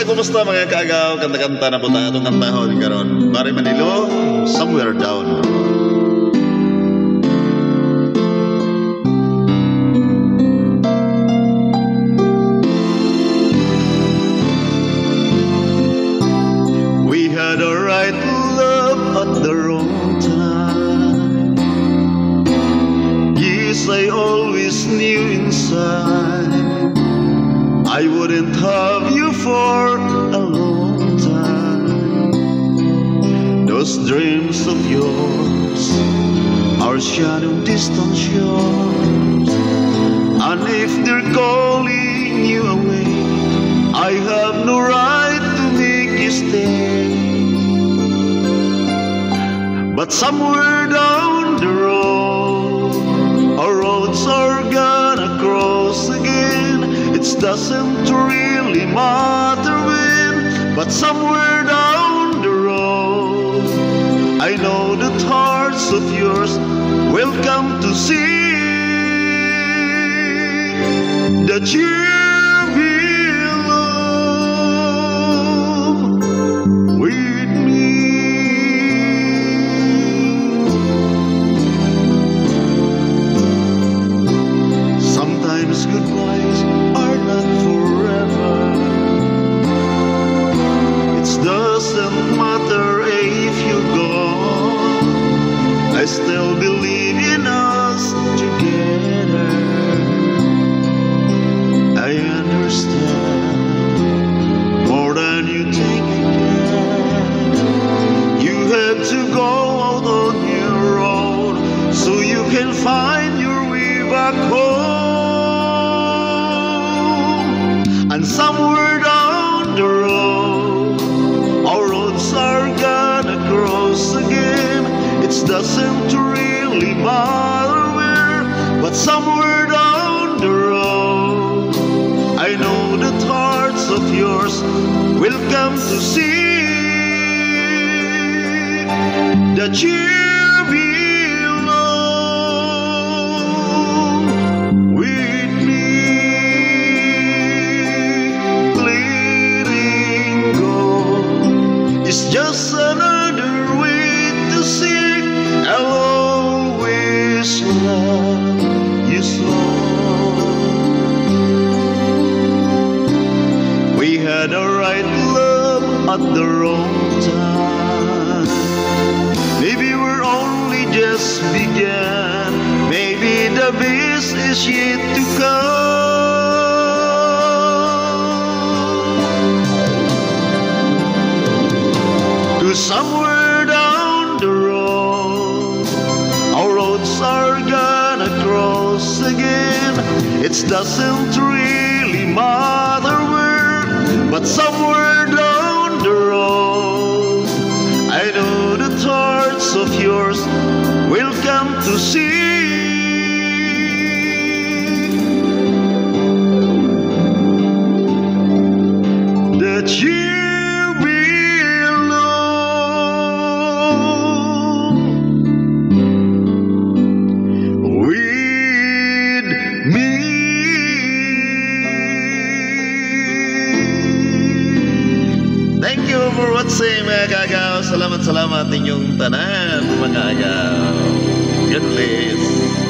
kumusta mga kaagaw? Kanta-kanta na po tayo itong kantahon karon. Bari Manilo, Somewhere Down. We had a right love at the wrong time. Yes, I always knew inside I wouldn't have you for a long time. Those dreams of yours are shadow distant shores, and if they're calling you away, I have no right to make you stay. But somewhere down the road, our roads are gonna cross again. It doesn't really matter when, but somewhere down the road, I know that hearts of yours will come to see that you belong with me. Sometimes goodbyes are not forever. It doesn't matter if you're gone, I still believe in us together. I understand more than you think you can. You had to go out on your own so you can find your way back home. And somewhere down the road, our roads are gonna cross again. It doesn't really matter where, but somewhere down the road, I know that hearts of yours will come to see that you belong with me. Letting go is just another way to say I'll always love you so. We had a right love at the wrong time. Maybe we're only just began. Maybe the best is yet to come. To somewhere down the road, our roads are gonna cross again. It doesn't really matter where, but somewhere down the road, I know that hearts of yours will come to see that you belong with me. Thank you for watching mga kaagaw. Salamat inyong tanan mga kaagaw. God bless.